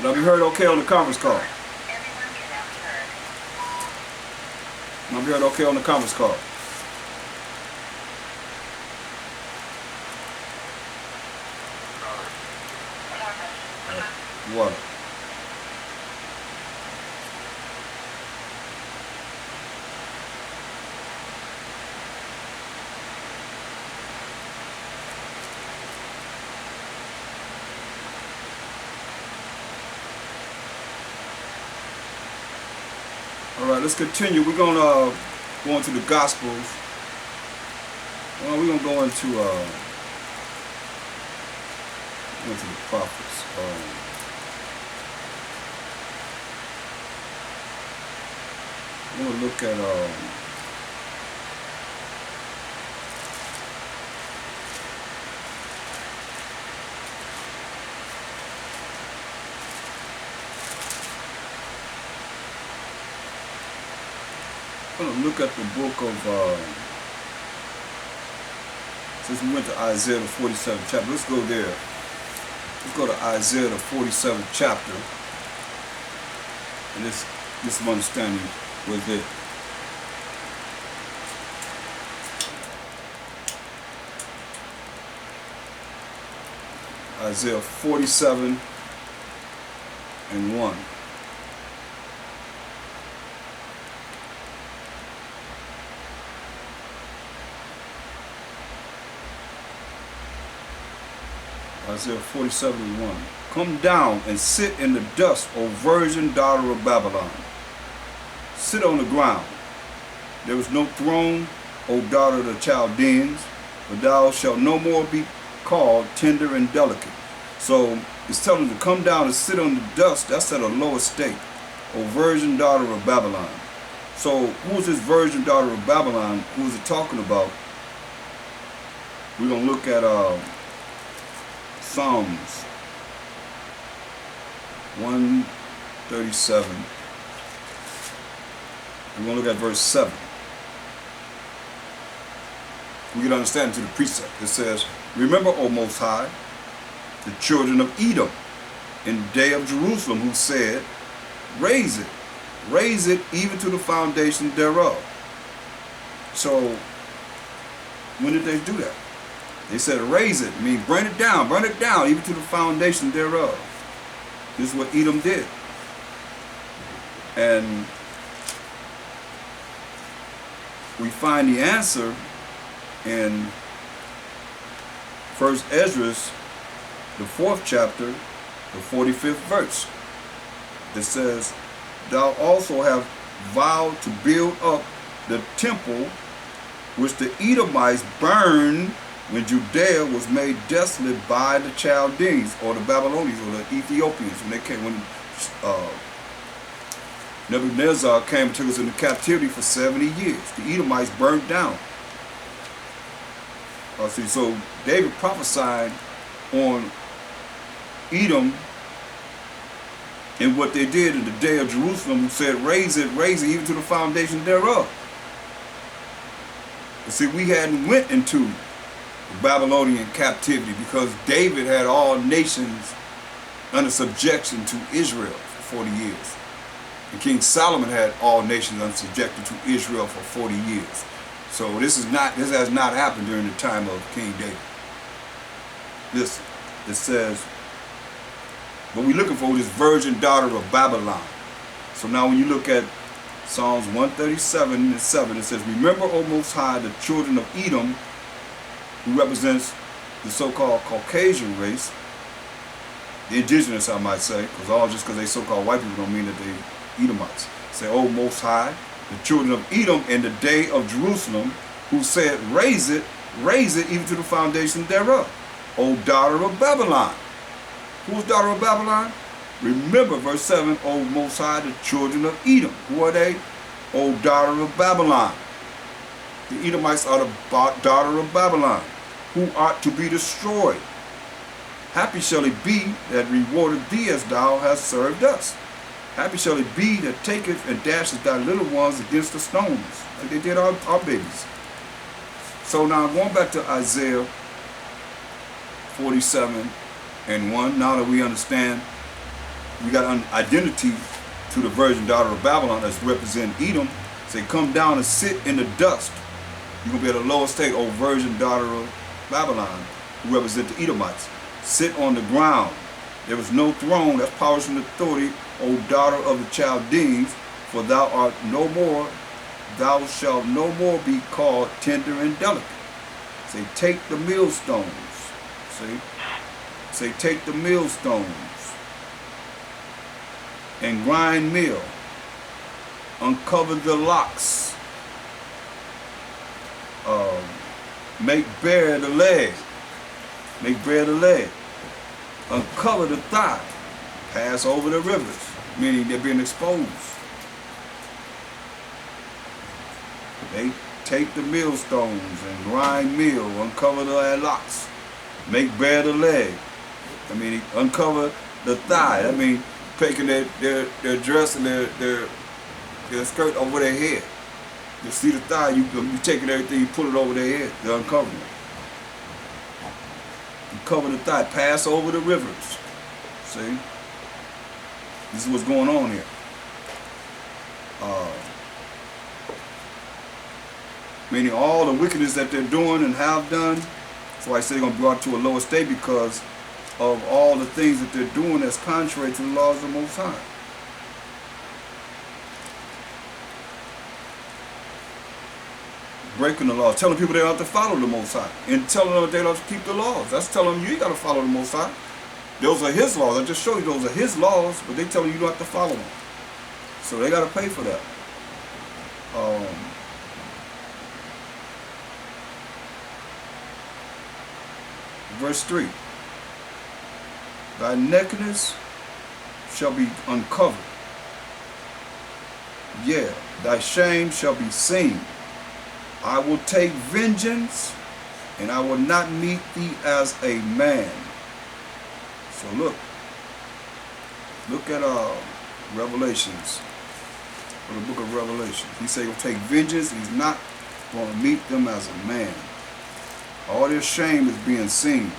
Can I be heard okay on the conference call? Can I be heard okay on the conference call? What? All right, let's continue. We're gonna go into the Gospels. Well, we're gonna go into the prophets. We're gonna look at the book of, since we went to Isaiah the 47th chapter, let's go there. Let's go to Isaiah the 47th chapter, and this some understanding with it. Isaiah 47 and 1. Isaiah 47:1. Come down and sit in the dust, O virgin daughter of Babylon. Sit on the ground. There is no throne, O daughter of the Chaldeans, for thou shalt no more be called tender and delicate. So it's telling them to come down and sit on the dust. That's at a lower state. O virgin daughter of Babylon. So who is this virgin daughter of Babylon? Who is it talking about? We're going to look at Psalms 137. We're going to look at verse 7. We can understand to the precept. It says, remember, O Most High, the children of Edom in the day of Jerusalem, who said, raise it even to the foundation thereof. So when did they do that? They said raise it, mean burn it down even to the foundation thereof. This is what Edom did. And we find the answer in 1 Ezra, the 4th chapter, the 45th verse. It says, thou also have vowed to build up the temple which the Edomites burned when Judea was made desolate by the Chaldeans, or the Babylonians, or the Ethiopians, when they came, when Nebuchadnezzar came and took us into captivity for 70 years. The Edomites burned down. See, so David prophesied on Edom and what they did in the day of Jerusalem, who said, raise it even to the foundation thereof. But see, we hadn't went into Babylonian captivity because David had all nations under subjection to Israel for 40 years. And King Solomon had all nations under subjection to Israel for 40 years. So this has not happened during the time of King David. Listen, it says, but we're looking for this virgin daughter of Babylon. So now when you look at Psalms 137 and 7, it says, remember, O Most High, the children of Edom, who represents the so-called Caucasian race, the indigenous, I might say, just because they so-called white people don't mean that they Edomites. Say, O Most High, the children of Edom in the day of Jerusalem, who said, raise it even to the foundation thereof. O daughter of Babylon. Who's daughter of Babylon? Remember, verse 7, O Most High, the children of Edom. Who are they? O daughter of Babylon. The Edomites are the daughter of Babylon, who are to be destroyed. Happy shall it be that rewarded thee as thou hast served us. Happy shall it be that taketh and dasheth thy little ones against the stones, like they did our babies. So now going back to Isaiah 47 and 1, now that we understand we got an identity to the virgin daughter of Babylon that's representing Edom. Say, come down and sit in the dust. You're going to be at a lower state, O virgin daughter of Babylon, who represent the Edomites. Sit on the ground. There is no throne, that's powers and authority, O daughter of the Chaldeans, for thou art no more, thou shalt no more be called tender and delicate. Say, take the millstones. Say, take the millstones and grind meal. Uncover the locks. Make bare the leg. Make bare the leg. Uncover the thigh. Pass over the rivers, meaning they're being exposed. They take the millstones and grind meal, uncover the locks, make bare the leg. I mean, uncover the thigh. I mean, taking their dress and their skirt over their head. You see the thigh, you taking everything, you put it over their head, they're uncovering it. You cover the thigh, pass over the rivers. See? This is what's going on here. Meaning all the wickedness that they're doing and have done. That's why I say they're going to be brought to a lower state, because of all the things that they're doing that's contrary to the laws of the Most High. Breaking the laws, telling people they don't have to follow the Most High, and telling them they don't have to keep the laws. That's telling them you ain't got to follow the Most High. Those are His laws. I just showed you those are His laws, but they tell you don't have to follow them. So they got to pay for that. Verse 3. Thy nakedness shall be uncovered. Yeah, thy shame shall be seen. I will take vengeance, and I will not meet thee as a man. So look at Revelations, or the book of Revelation. He said he'll take vengeance. He's not going to meet them as a man. All their shame is being seen.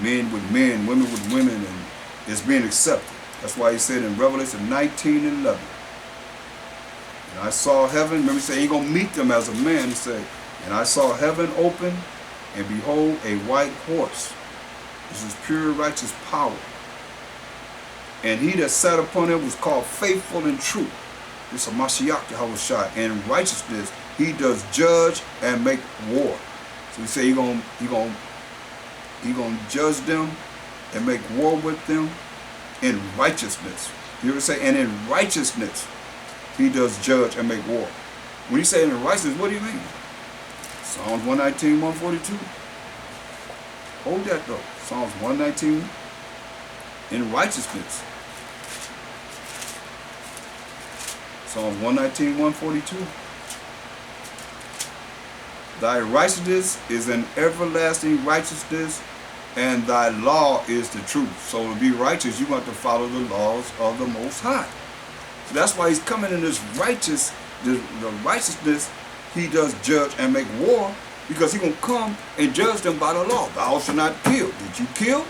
Men with men, women with women, and it's being accepted. That's why he said in Revelation 19:11. And I saw heaven, remember he said he ain't going to meet them as a man. He said, and I saw heaven open, and behold, a white horse. This is pure righteous power. And he that sat upon it was called Faithful and True. This is a Mashiach Yahushua. And righteousness, he does judge and make war. So he said he gonna judge them and make war with them in righteousness. You ever say, and in righteousness, he does judge and make war. When you say in righteousness, what do you mean? Psalms 119, 142. Hold that though. Psalms 119, in righteousness. Psalms 119, 142. Thy righteousness is an everlasting righteousness, and thy law is the truth. So to be righteous, you want to follow the laws of the Most High. So that's why he's coming in this righteous, the righteousness, he does judge and make war, because he's going to come and judge them by the law. Thou shalt not kill. Did you kill?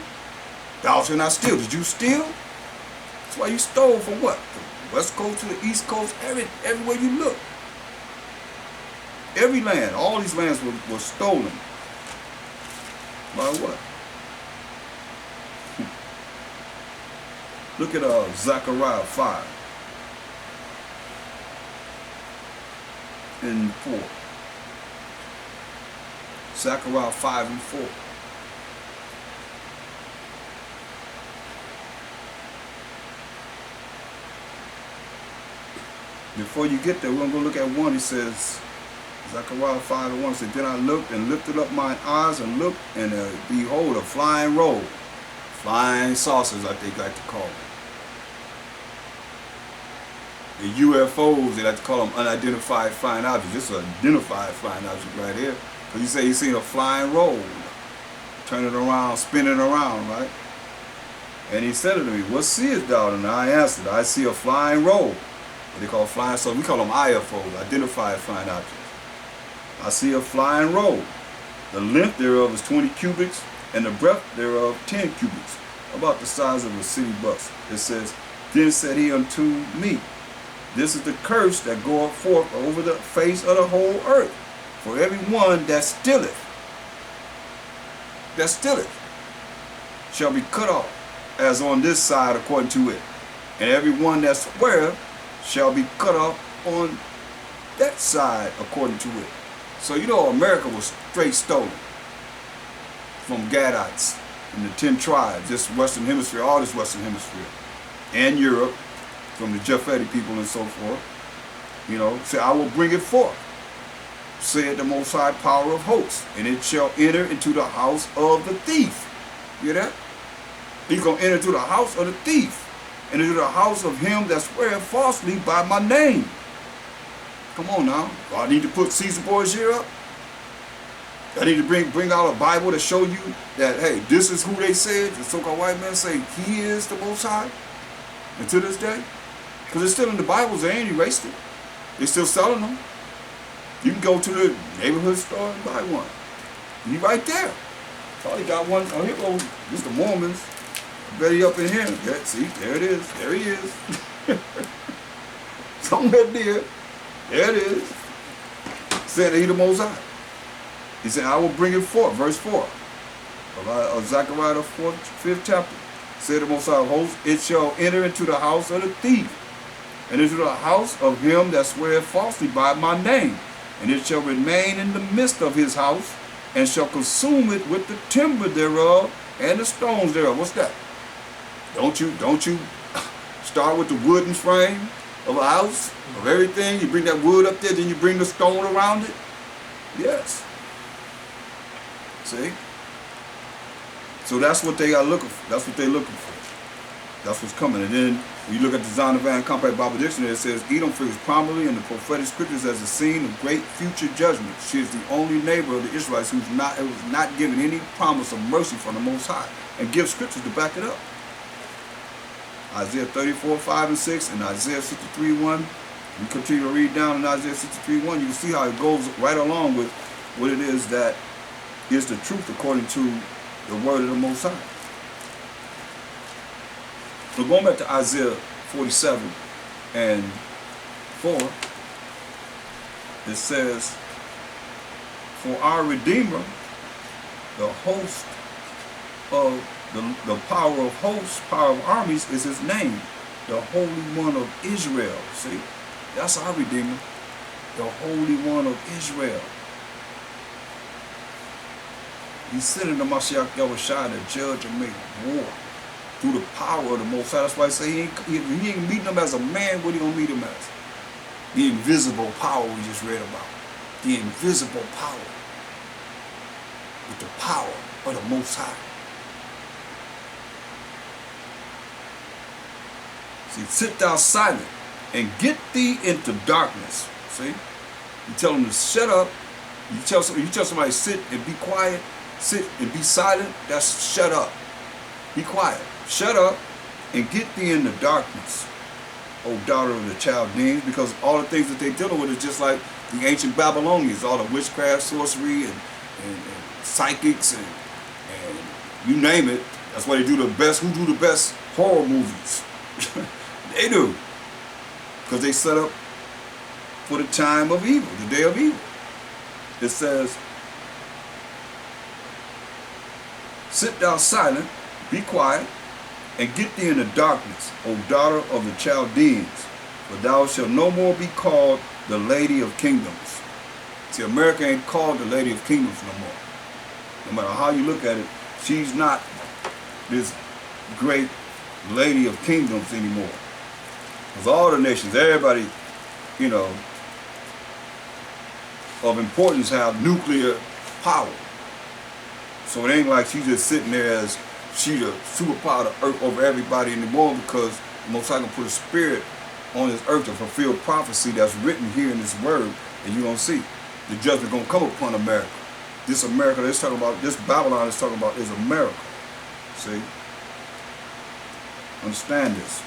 Thou shalt not steal. Did you steal? That's why you stole from what? The West Coast to the East Coast, everywhere you look. Every land, all these lands were stolen. By what? Look at Zechariah 5 and 4. Zechariah 5 and 4. Before you get there, we're going to go look at one. He says, Zechariah 5 and 1 said, then I looked and lifted up mine eyes and looked, and behold, a flying roll. Flying saucers, I think I like to call them. The UFOs, they like to call them unidentified flying objects. This is an identified flying object right here. Because you say you seen a flying roll, turning around, spinning around, right? And he said to me, what seest thou? And I answered, I see a flying roll. What they call flying, so we call them IFOs, identified flying objects. I see a flying roll. The length thereof is 20 cubits, and the breadth thereof 10 cubits. about the size of a city bus. It says, then said he unto me, this is the curse that goeth forth over the face of the whole earth, for every one that stealeth shall be cut off, as on this side according to it. And every one that sweareth shall be cut off on that side according to it. So you know America was straight stolen from Gadites and the 10 tribes, this Western Hemisphere, all this Western Hemisphere, and Europe, from the Japhetic people and so forth. You know, say, I will bring it forth, said the Most High Power of hosts, and it shall enter into the house of the thief. You hear that? He's going to enter into the house of the thief, and into the house of him that sweareth falsely by my name. Come on now. Do I need to put Caesar Borgia up? I need to bring out a Bible to show you that, hey, this is who they said, the so-called white men say he is the Most High. And to this day, because it's still in the Bibles, they ain't erased it. They're still selling them. You can go to the neighborhood store and buy one. And he right there. Probably got one. Oh, here goes. This the Mormons. I bet he up in here. Yeah, see, there it is. There he is. Somewhere there. There it is. Said he the Most High. He said, I will bring it forth. Verse 4 of Zechariah the 5th chapter. Said the Most High of hosts, it shall enter into the house of the thief, and into the house of him that sweareth falsely by my name, and it shall remain in the midst of his house, and shall consume it with the timber thereof and the stones thereof. What's that? Don't you start with the wooden frame of a house, of everything? You bring that wood up there, then you bring the stone around it? Yes. See? So that's what they are looking for. That's what they're looking for. That's what's coming. And then when you look at the Zondervan Compact Bible Dictionary, it says, Edom figures prominently in the prophetic scriptures as a scene of great future judgment. She is the only neighbor of the Israelites who was not given any promise of mercy from the Most High, and gives scriptures to back it up. Isaiah 34, 5 and 6, and Isaiah 63, 1. You continue to read down in Isaiah 63, 1, you can see how it goes right along with what it is that is the truth according to the word of the Most High. So going back to Isaiah 47 and 4, it says, for our Redeemer, the host of the power of hosts, power of armies is his name, the Holy One of Israel. See, that's our Redeemer, the Holy One of Israel. He's sending the Mashiach Yahushua to judge and make war through the power of the Most High. That's why I say he ain't meeting them as a man. What he gonna meet him as? The invisible power we just read about. The invisible power. With the power of the Most High. See, sit thou silent and get thee into darkness. See? You tell them to shut up. You tell somebody sit and be quiet. Sit and be silent. That's shut up. Be quiet. Shut up and get thee in the darkness, O daughter of the Chaldeans, because all the things that they're dealing with is just like the ancient Babylonians, all the witchcraft, sorcery, and psychics, and you name it. That's why they do the best. Who do the best horror movies? They do. Because they set up for the time of evil, the day of evil. It says, sit thou silent, be quiet, and get thee in the darkness, O daughter of the Chaldeans, for thou shalt no more be called the Lady of Kingdoms. See, America ain't called the Lady of Kingdoms no more. No matter how you look at it, she's not this great Lady of Kingdoms anymore. Because all the nations, everybody, you know, of importance have nuclear power. So it ain't like she's just sitting there as she the superpower of earth over everybody anymore, because the Most High gonna put a spirit on this earth to fulfill prophecy that's written here in this word, and you're gonna see the judgment gonna come upon America. This America that's talking about, this Babylon is talking about, is America. See? Understand this.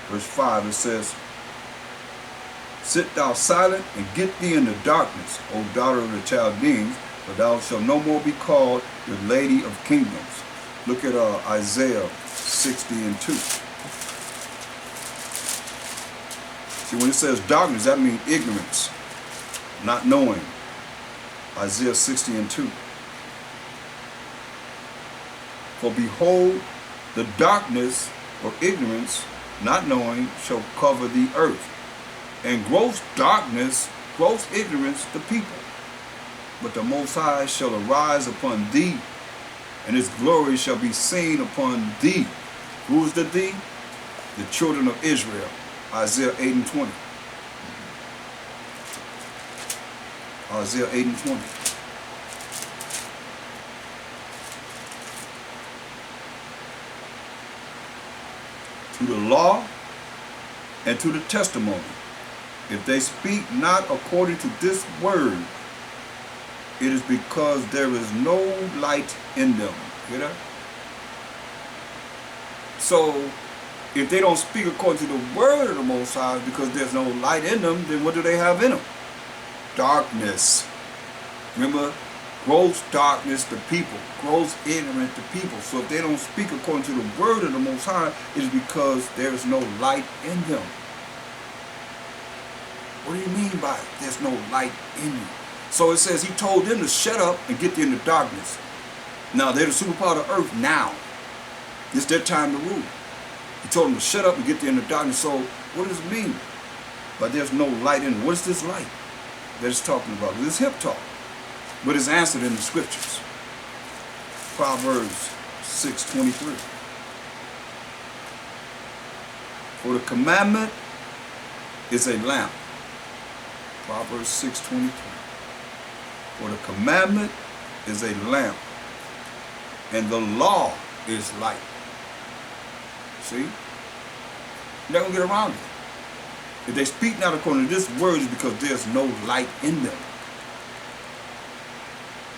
Verse 5, it says, sit thou silent and get thee in the darkness, O daughter of the Chaldeans, for thou shalt no more be called the Lady of Kingdoms. Look at Isaiah 60 and 2. See, when it says darkness, that means ignorance, not knowing. Isaiah 60 and 2. For behold, the darkness or ignorance, not knowing, shall cover the earth, and gross darkness, gross ignorance, the people. But the Most High shall arise upon thee, and his glory shall be seen upon thee. Who is the thee? The children of Israel. Isaiah 8 and 20. Isaiah 8 and 20. To the law and to the testimony, if they speak not according to this word, it is because there is no light in them. Hear that? So, if they don't speak according to the word of the Most High because there's no light in them, then what do they have in them? Darkness. Remember, gross darkness to people, gross ignorant to people. So if they don't speak according to the word of the Most High, it is because there is no light in them. What do you mean by it? There's no light in you? So it says he told them to shut up and get in the darkness. Now they're the superpower of the earth now. It's their time to rule. He told them to shut up and get in the darkness. So what does it mean? But there's no light in it. What is this light that it's talking about? This hip talk. But it's answered in the scriptures. Proverbs 6:23. For the commandment is a lamp. Proverbs 6:23. For the commandment is a lamp, and the law is light. See? You're not going to get around it. If they speak not according to this word, it's because there's no light in them.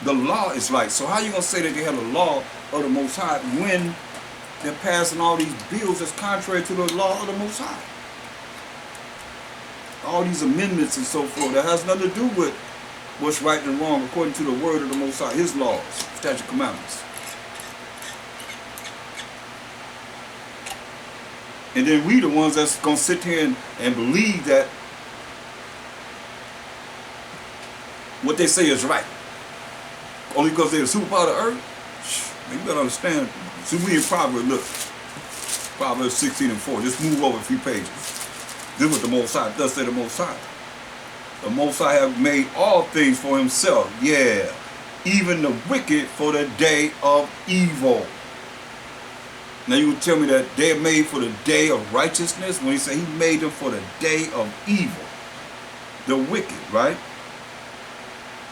The law is light. So how are you going to say that they have the law of the Most High when they're passing all these bills that's contrary to the law of the Most High? All these amendments and so forth that has nothing to do with what's right and wrong according to the word of the Most High, his laws, statute, commandments. And then we the ones that's going to sit here and believe that what they say is right. Only because they're the superpower of the earth? Man, you got to understand. See, we in Proverbs, look. Proverbs 16 and 4. Just move over a few pages. This is what the Most High does say the Most High. The Most High have made all things for himself. Yeah. Even the wicked for the day of evil. Now you would tell me that they're made for the day of righteousness when he said he made them for the day of evil. The wicked, right?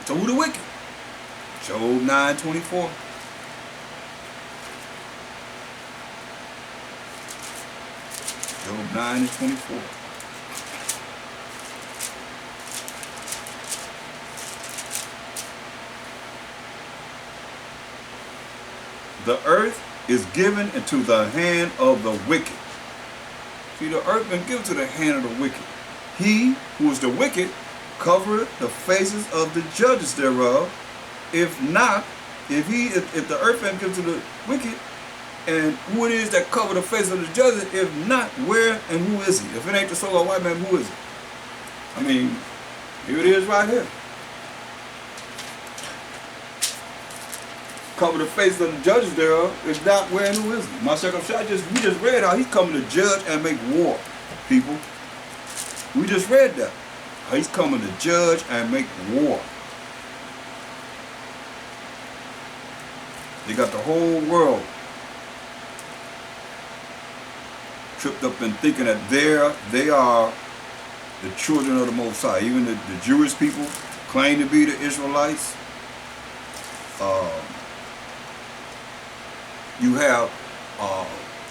So who the wicked? Job 9:24. Job 9 and 24. The earth is given into the hand of the wicked. See, the earth been given to the hand of the wicked. He who is the wicked covereth the faces of the judges thereof. If not, if the earth been given to the wicked, and who it is that cover the face of the judges, if not, where and who is he? If it ain't the so-called white man, who is it? I mean, here it is right here. Cover the face of the judges thereof, if not, where and who is he? My circumcision, we just read how he's coming to judge and make war, people. We just read that. How he's coming to judge and make war. They got the whole world tripped up and thinking that they are the children of the Most High. Even the Jewish people claim to be the Israelites. You have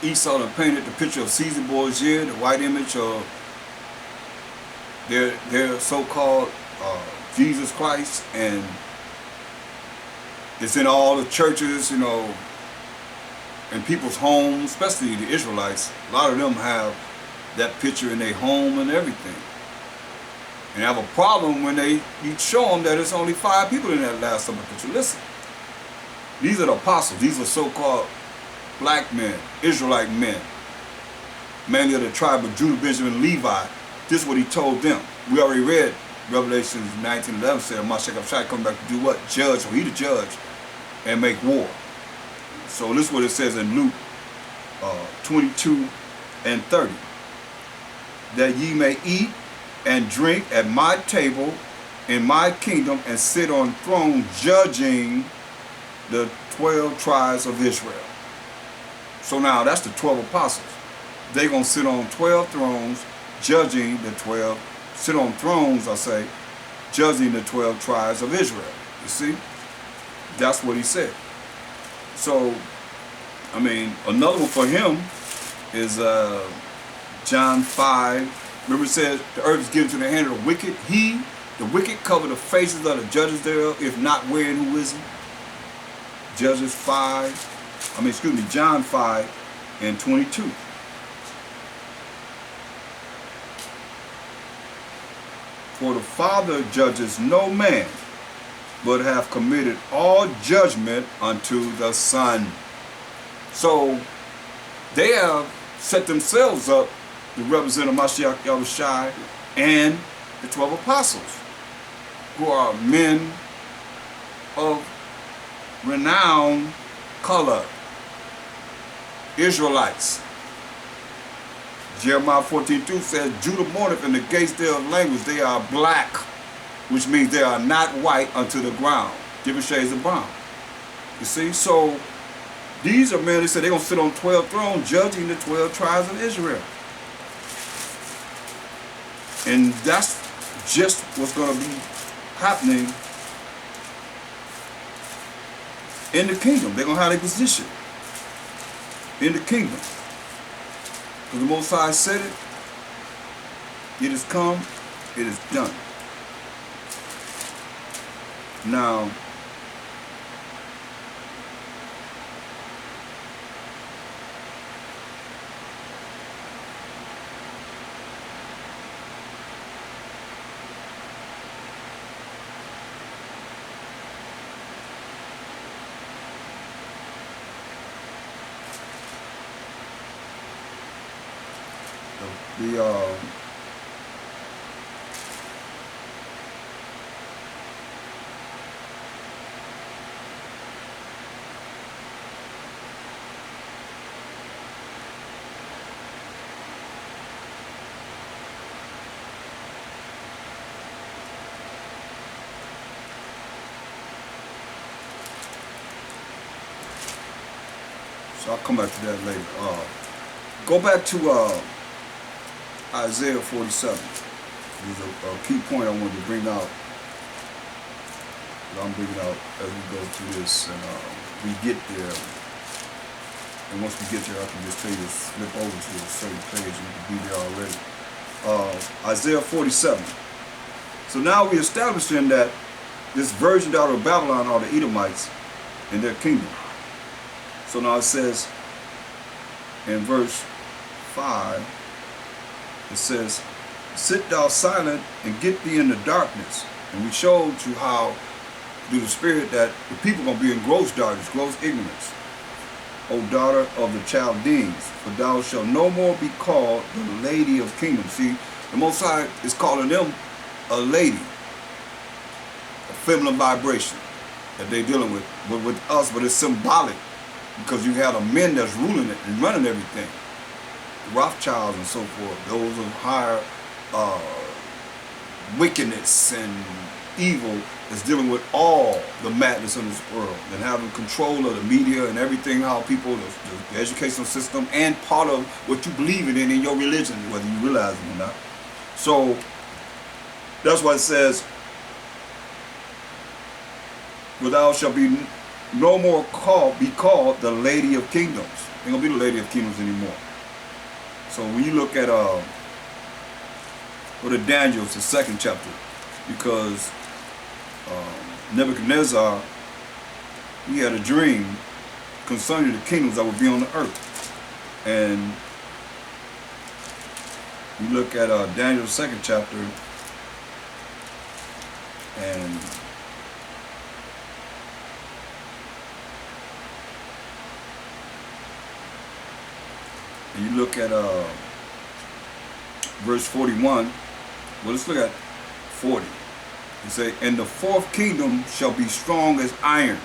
Esau that painted the picture of Caesar Borgia, the white image of their so-called Jesus Christ, and it's in all the churches, you know, and people's homes, especially the Israelites. A lot of them have that picture in their home and everything. And have a problem when you show them that it's only 5 people in that Last Supper picture. Listen, these are the apostles. These are so-called black men, Israelite men, mainly of the tribe of Judah, Benjamin, Levi. This is what he told them. We already read Revelation 19:11 said, Mashiach shall come back to do what? Judge, or he the judge, and make war. So this is what it says in Luke 22:30. That ye may eat and drink at my table in my kingdom and sit on thrones judging the 12 tribes of Israel. So now that's the 12 apostles. They're going to sit on 12 thrones judging the 12, sit on thrones, I say, judging the 12 tribes of Israel. You see? That's what he said. So, I mean, another one for him is John 5. Remember it says, the earth is given to the hand of the wicked. The wicked cover the faces of the judges thereof, if not wherein who is he? John 5:22. For the Father judges no man, but have committed all judgment unto the Son. So they have set themselves up to represent Mashiach Yahushai and the 12 apostles, who are men of renowned color, Israelites. Jeremiah 14:2 says, Judah mourneth in the gates thereof language, they are black, which means they are not white unto the ground, different shades of brown. You see, so these are men, they said they're going to sit on 12 thrones judging the 12 tribes of Israel. And that's just what's going to be happening in the kingdom. They're going to have their position in the kingdom. Because the Most High said it, it is come, it is done. Now, so I'll come back to that later. Go back to Isaiah 47. There's a key point I wanted to bring out. That I'm bringing out as we go through this, and we get there. And once we get there, I can just tell you to flip over to a certain page, and you can be there already. Isaiah 47. So now we're establishing that this virgin daughter of Babylon are the Edomites in their kingdom. So now it says in verse 5, it says, sit thou silent and get thee in the darkness. And we showed you how, through the Spirit, that the people are going to be in gross darkness, gross ignorance. O daughter of the Chaldeans, for thou shalt no more be called the lady of kingdoms. See, the Most High is calling them a lady, a feminine vibration that they're dealing with. But with us, but it's symbolic, because you have the men that's ruling it and running everything. Rothschilds and so forth, those of higher wickedness and evil is dealing with all the madness in this world and having control of the media and everything, how people, the educational system, and part of what you believe in your religion, whether you realize it or not. So that's why it says, "For thou shalt be no more be called the Lady of Kingdoms." Ain't gonna be the Lady of Kingdoms anymore. So when you look at go to Daniel, it's the 2nd chapter, because Nebuchadnezzar, he had a dream concerning the kingdoms that would be on the earth. And you look at Daniel, 2nd chapter, and And you look at verse 41. Well, let's look at 40. It say, and the fourth kingdom shall be strong as iron.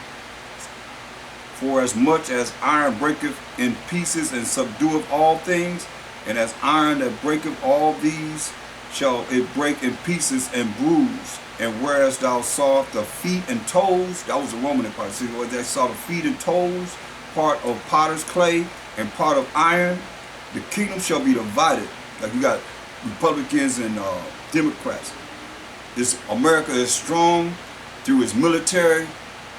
For as much as iron breaketh in pieces and subdueth all things, and as iron that breaketh all these, shall it break in pieces and bruise. And whereas thou sawest the feet and toes, that was the Roman Empire. See, they saw the feet and toes, part of potter's clay and part of iron, the kingdom shall be divided. Like you got Republicans and Democrats. This America is strong through its military,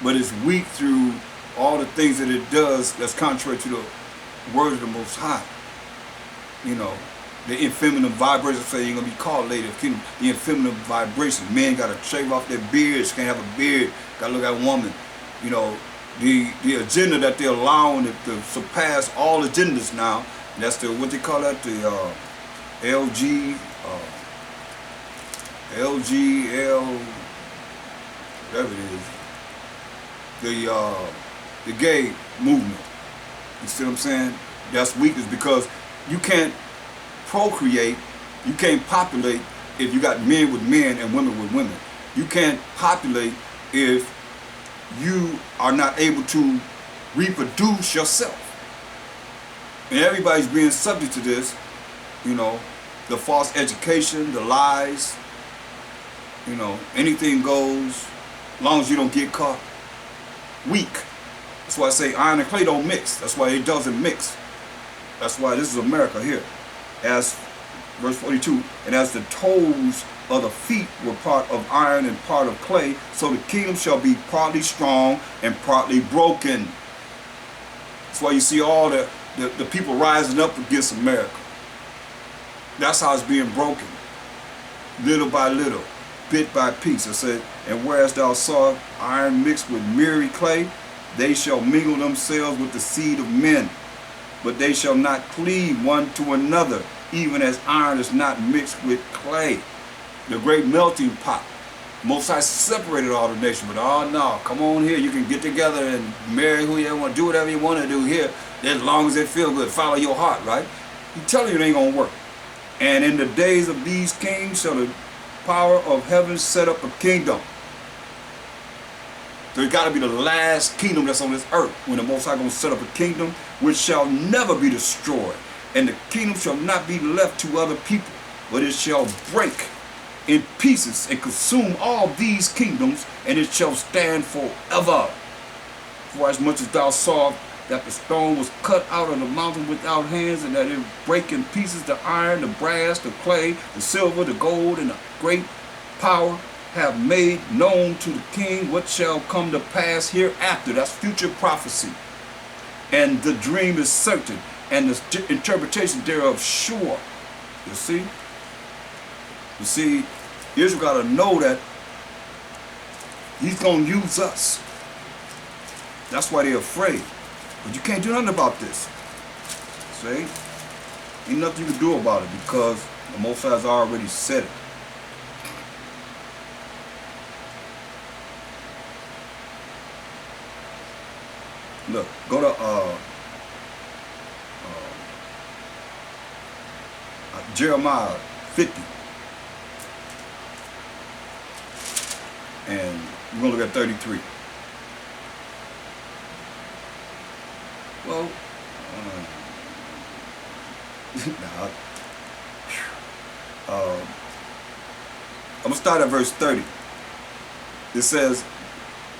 but it's weak through all the things that it does that's contrary to the word of the Most High. You know, the effeminate vibrations say you're going to be called lady of kingdom. The effeminate vibrations. Men got to shave off their beards, can't have a beard, got to look at a woman. You know, the agenda that they're allowing it to surpass all agendas now. That's the, what they call that, the LGL, whatever it is, the gay movement. You see what I'm saying? That's weakness because you can't procreate, you can't populate if you got men with men and women with women. You can't populate if you are not able to reproduce yourself. And everybody's being subject to this, you know, the false education, the lies, you know, anything goes, as long as you don't get caught. Weak. That's why I say iron and clay don't mix. That's why it doesn't mix. That's why this is America here. As verse 42, and as the toes of the feet were part of iron and part of clay, so the kingdom shall be partly strong and partly broken. That's why you see all the people rising up against America. That's how it's being broken. Little by little, bit by piece. I said, and whereas thou sawest iron mixed with miry clay, they shall mingle themselves with the seed of men, but they shall not cleave one to another, even as iron is not mixed with clay. The great melting pot. Most High separated all the nations, but oh no, come on here, you can get together and marry who you want, do whatever you want to do here, as long as it feels good, follow your heart, right? He's telling you it ain't gonna work. And in the days of these kings shall the power of heaven set up a kingdom. So it's got to be the last kingdom that's on this earth, when the Most High gonna set up a kingdom which shall never be destroyed, and the kingdom shall not be left to other people, but it shall break in pieces and consume all these kingdoms, and it shall stand forever. For as much as thou sawest that the stone was cut out of the mountain without hands, and that it break in pieces the iron, the brass, the clay, the silver, the gold, and the great power, have made known to the king what shall come to pass hereafter. That's future prophecy. And the dream is certain, and the interpretation thereof sure. You see? You see, Israel got to know that he's going to use us. That's why they're afraid. But you can't do nothing about this. See? Ain't nothing you can do about it, because the Most High has already said it. Look, go to Jeremiah 50. And we're going to look at 33. Well, I'm going to start at verse 30. It says,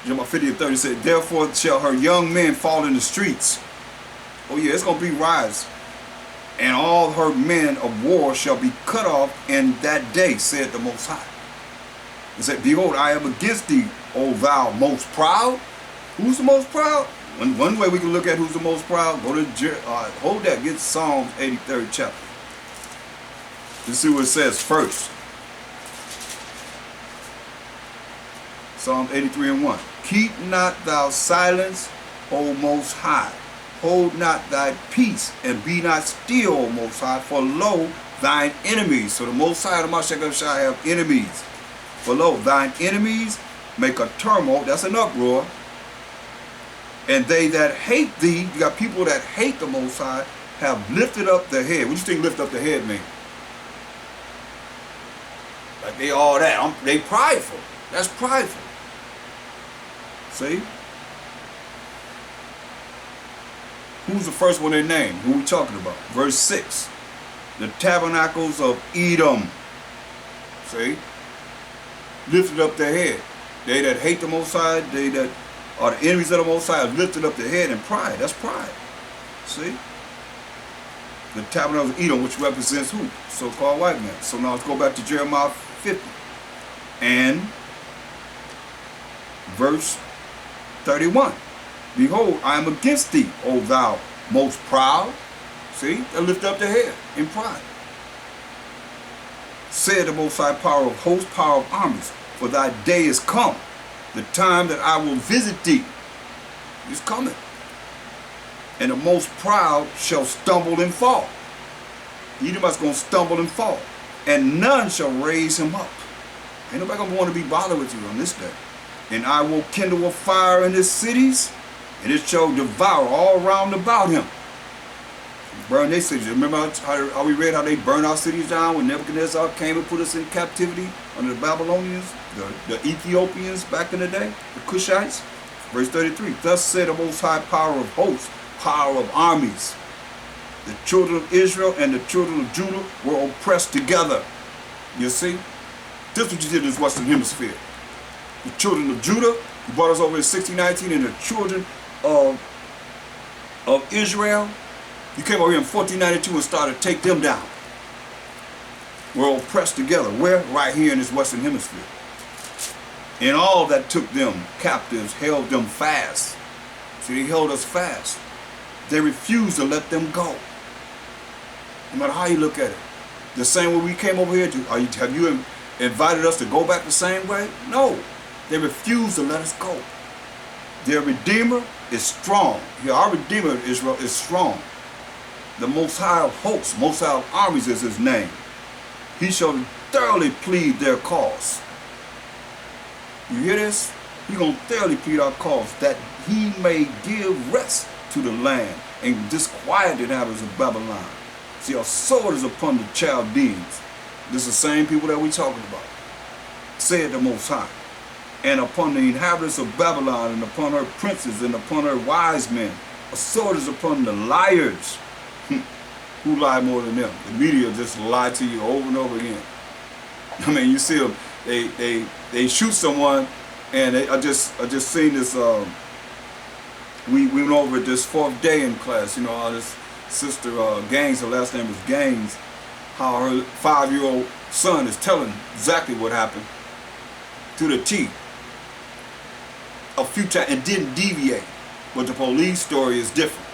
Jeremiah 50 and 30 said, therefore shall her young men fall in the streets. Oh yeah, it's going to be riots. And all her men of war shall be cut off in that day, said the Most High. It said, behold, I am against thee, O thou most proud. Who's the most proud? One way we can look at who's the most proud, go to, hold that, get Psalms 83rd chapter. Let's see what it says first. Psalm 83 and 1. Keep not thou silence, O Most High. Hold not thy peace, and be not still, O Most High, for lo, thine enemies. So the Most High, the Mashiach shall have enemies. For lo, thine enemies make a tumult, that's an uproar. And they that hate thee, you got people that hate the Most High, have lifted up their head. What do you think lift up their head mean? Like they all that. They prideful. That's prideful. See? Who's the first one they named? Who we talking about? Verse 6. The tabernacles of Edom. See? Lifted up their head. They that hate the Most High, they that are the enemies of the Most High, have lifted up their head in pride. That's pride. See? The tabernacles of Edom, which represents who? So-called white man. So now let's go back to Jeremiah 50. And verse 31. Behold, I am against thee, O thou most proud. See? They lift up their head in pride. Said the Most High, power of hosts, power of armies, for thy day is come, the time that I will visit thee is coming. And the most proud shall stumble and fall. Edom's going to stumble and fall. And none shall raise him up. Ain't nobody going to want to be bothered with you on this day. And I will kindle a fire in his cities, and it shall devour all round about him. Burn their cities. Remember how we read how they burned our cities down when Nebuchadnezzar came and put us in captivity under the Babylonians, the Ethiopians back in the day, the Cushites? Verse 33. Thus said the Most High, power of hosts, power of armies. The children of Israel and the children of Judah were oppressed together. You see? This is what you did in this Western Hemisphere. The children of Judah, who brought us over in 1619, and the children of Israel, you came over here in 1492 and started to take them down. We're oppressed together. Where? Right here in this Western Hemisphere. And all that took them captives held them fast. See, they held us fast. They refused to let them go. No matter how you look at it. The same way we came over here to, have you invited us to go back the same way? No. They refused to let us go. Their Redeemer is strong. Yeah, our Redeemer, Israel, is strong. The Most High of hosts, Most High of armies is his name. He shall thoroughly plead their cause. You hear this? He's going to thoroughly plead our cause, that he may give rest to the land and disquiet the inhabitants of Babylon. See, a sword is upon the Chaldeans. This is the same people that we're talking about. Said the Most High. And upon the inhabitants of Babylon, and upon her princes, and upon her wise men. A sword is upon the liars. Who lie more than them? The media just lie to you over and over again. I mean, you see them. They shoot someone, and I just seen this. We went over it this fourth day in class. You know, how this sister Gaines, her last name is Gaines, how her 5-year-old son is telling exactly what happened to the T. A few times and didn't deviate, but the police story is different.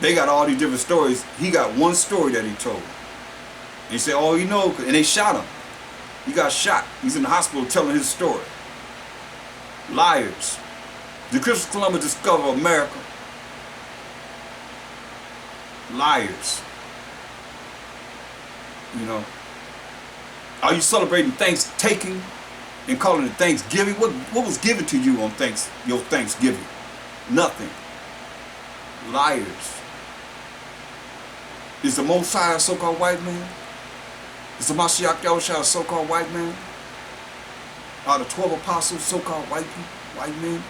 They got all these different stories. He got one story that he told. And he said, oh, you know, and they shot him. He got shot. He's in the hospital telling his story. Liars. Did Christopher Columbus discover America? Liars. You know. Are you celebrating Thanksgiving and calling it Thanksgiving? What was given to you on your Thanksgiving? Nothing. Liars. Is the Most High a so-called white man? Is the Mashiach Yahushua a so-called white man? Are the 12 apostles so-called white men?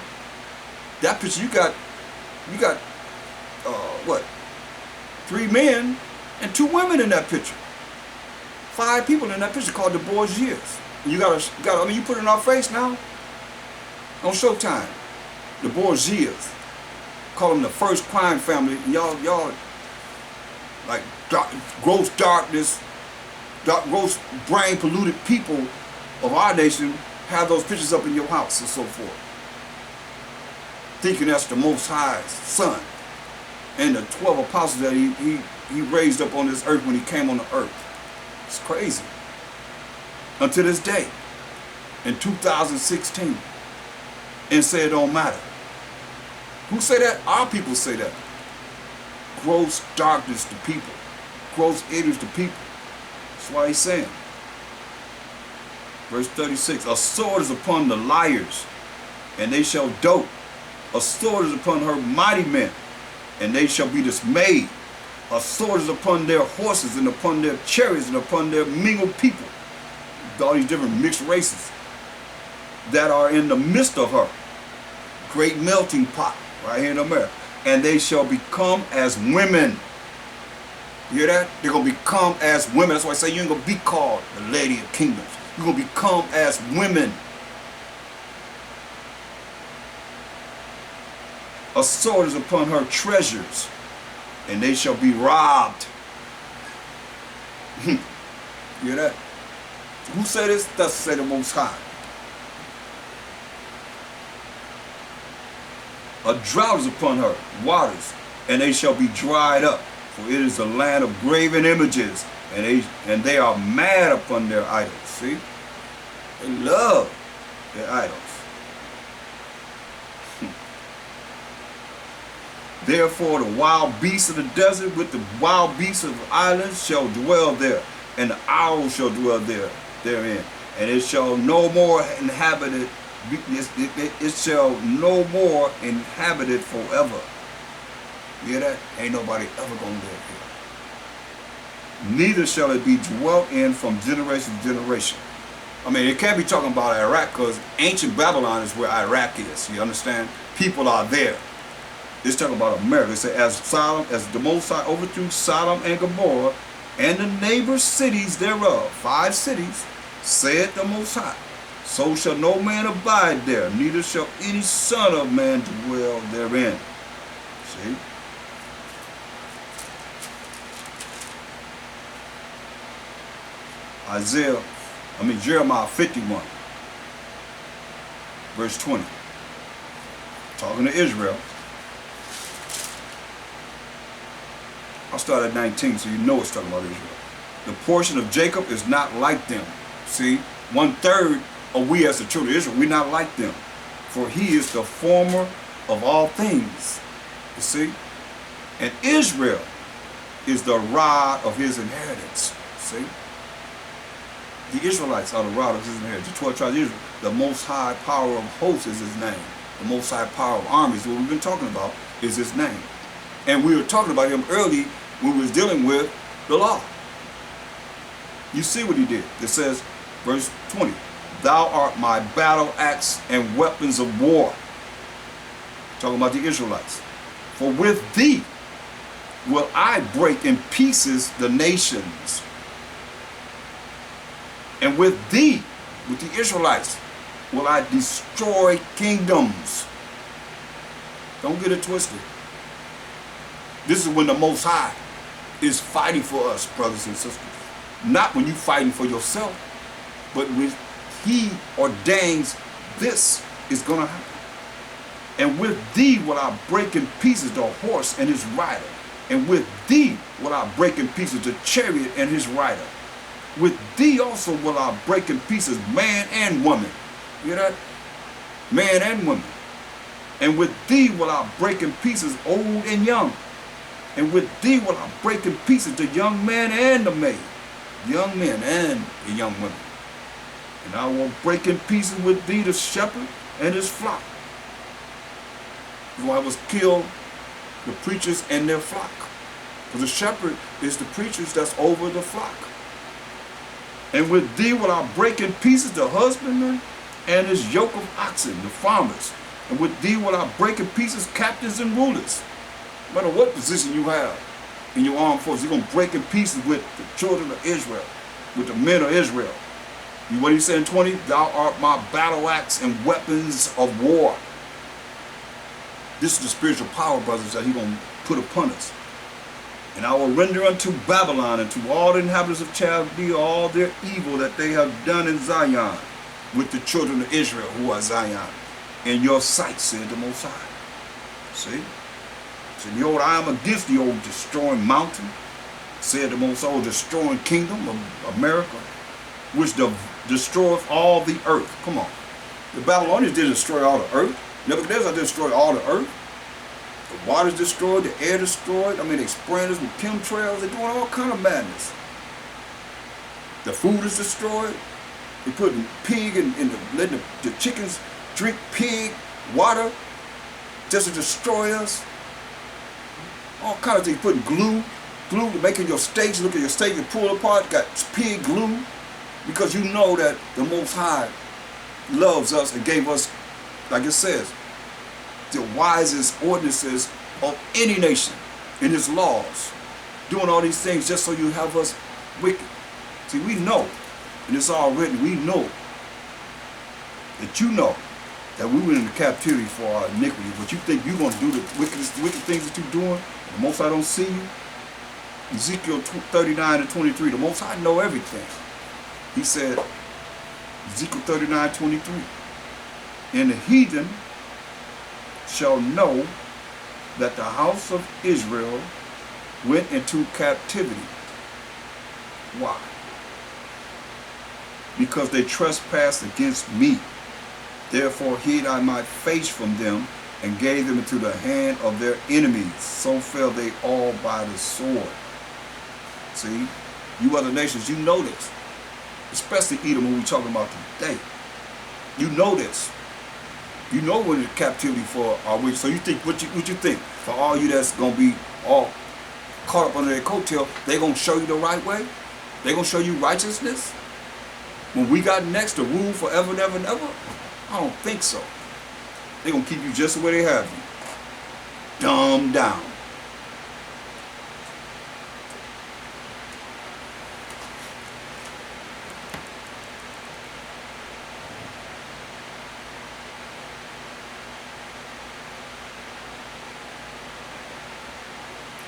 That picture you got what? 3 men and 2 women in that picture. 5 people in that picture called the Borgias. You I mean, you put it in our face now on Showtime. The Borgias. Call them the first crime family. And y'all like gross darkness, gross brain polluted people of our nation have those pictures up in your house and so forth. Thinking that's the Most High's son. And the 12 apostles that he raised up on this earth when he came on the earth. It's crazy. Until this day, in 2016, and say it don't matter. Who say that? Our people say that. Gross darkness to people. Gross ignorance to people. That's why he's saying. Verse 36, a sword is upon the liars, and they shall dote. A sword is upon her mighty men, and they shall be dismayed. A sword is upon their horses and upon their chariots and upon their mingled people. All these different mixed races that are in the midst of her. Great melting pot right here in America. And they shall become as women. You hear that? They're going to become as women. That's why I say you ain't going to be called the Lady of Kingdoms. You're going to become as women. A sword is upon her treasures, and they shall be robbed. You hear that? Who said this? Thus say the Most High. A drought is upon her, waters, and they shall be dried up. For it is a land of graven images, and they are mad upon their idols. See? They love their idols. Therefore the wild beasts of the desert with the wild beasts of the islands shall dwell there, and the owls shall dwell therein. And it shall no more inhabit it. It shall no more inhabit it forever. You hear that? Ain't nobody ever gonna live here. Neither shall it be dwelt in from generation to generation. I mean, it can't be talking about Iraq, because ancient Babylon is where Iraq is. You understand? People are there. It's talking about America. It says, as the Most High overthrew Sodom and Gomorrah and the neighbor cities thereof, 5 cities, saith the Most High, so shall no man abide there, neither shall any son of man dwell therein. See? Jeremiah 51, verse 20. Talking to Israel. I'll start at 19 so you know it's talking about Israel. The portion of Jacob is not like them. See, 1/3 of we as the children of Israel, we're not like them. For he is the former of all things. You see? And Israel is the rod of his inheritance. See? The Israelites are the rod of his inheritance. The 12 tribes of Israel. The Most High power of hosts is his name. The Most High power of armies, what we've been talking about, is his name. And we were talking about him early when we was dealing with the law. You see what he did. It says, verse 20, thou art my battle axe and weapons of war. Talking about the Israelites. For with thee will I break in pieces the nations. And with thee, with the Israelites, will I destroy kingdoms. Don't get it twisted. This is when the Most High is fighting for us, brothers and sisters. Not when you're fighting for yourself, but when he ordains this is going to happen. And with thee will I break in pieces the horse and his rider. And with thee will I break in pieces the chariot and his rider. With thee also will I break in pieces man and woman. You hear that? Man and woman. And with thee will I break in pieces old and young. And with thee will I break in pieces the young man and the maid. Young men and the young women. And I will break in pieces with thee the shepherd and his flock. So I was kill the preachers and their flock. Because the shepherd is the preachers that's over the flock. And with thee will I break in pieces the husbandman and his yoke of oxen, the farmers. And with thee will I break in pieces captains and rulers. No matter what position you have in your armed forces, you're going to break in pieces with the children of Israel, with the men of Israel. What he said in 20? Thou art my battle axe and weapons of war. This is the spiritual power, brothers, that he's going to put upon us. And I will render unto Babylon and to all the inhabitants of Chaldea all their evil that they have done in Zion with the children of Israel who are Zion. In your sight, said the Most High. See? So behold, I am against the old destroying mountain, said the Most High, destroying kingdom of America, which destroyeth all the earth. Come on. The Babylonians didn't destroy all the earth. Nebuchadnezzar destroyed all the earth. The water's destroyed, the air destroyed. I mean, they spraying us with chemtrails. They're doing all kind of madness. The food is destroyed. They put pig in letting the chickens drink pig water just to destroy us. All kind of things. Putting glue glue, making your steaks, look at your steak and pull apart, got pig glue, because you know that the Most High loves us and gave us, like it says, the wisest ordinances of any nation in his laws, doing all these things just so you have us wicked. See, we know, and it's all written, we know that you know that we went into captivity for our iniquity, but you think you're going to do the wicked things that you're doing, and the Most High don't see you? Ezekiel 39 and 23, the Most High know everything. He said, Ezekiel 39, 23, and the heathen shall know that the house of Israel went into captivity. Why? Because they trespassed against me. Therefore hid I my face from them, and gave them into the hand of their enemies. So fell they all by the sword. See, you other nations, you know this. Especially Edom, when we're talking about today. You know this. You know we're in captivity for our wicked. So you think, what you think? For all you that's going to be all caught up under their coattail, they going to show you the right way? They going to show you righteousness? When we got next to rule forever and ever and ever? I don't think so. They're going to keep you just the way they have you. Dumbed down.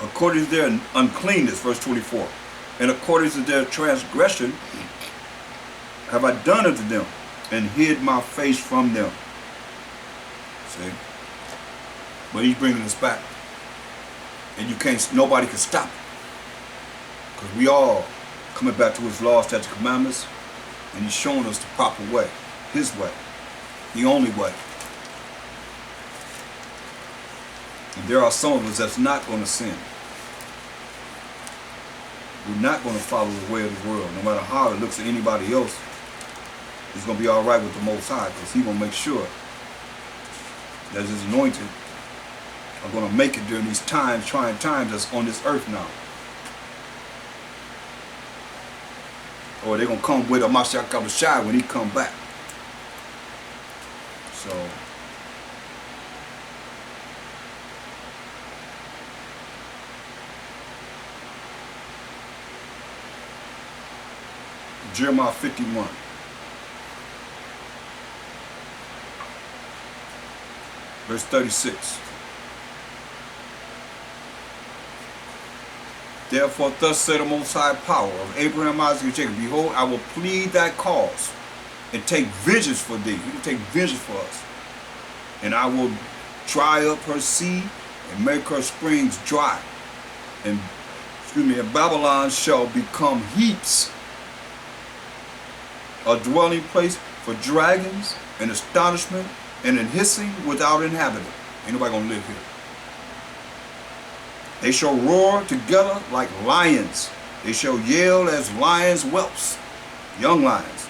According to their uncleanness, verse 24, and according to their transgression have I done unto them, and hid my face from them. See? But he's bringing us back. And you can't, nobody can stop it. Because we all coming back to his laws, statutes, commandments, and he's showing us the proper way, his way, the only way. And there are some of us that's not going to sin. We're not going to follow the way of the world. No matter how it looks to anybody else, it's going to be all right with the Most High, because he's going to make sure that his anointed are going to make it during these times, trying times that's on this earth now. Or they're going to come with a Mashiach Kabashai when he come back. So, Jeremiah 51. Verse 36. Therefore thus said the Most High Power of Abraham, Isaac, and Jacob, behold, I will plead thy cause and take vengeance for thee. He will take vengeance for us. And I will dry up her sea and make her springs dry. And Babylon shall become heaps, a dwelling place for dragons, and astonishment, and an hissing without inhabitant. Ain't nobody gonna live here. They shall roar together like lions. They shall yell as lions' whelps, young lions.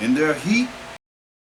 In their heat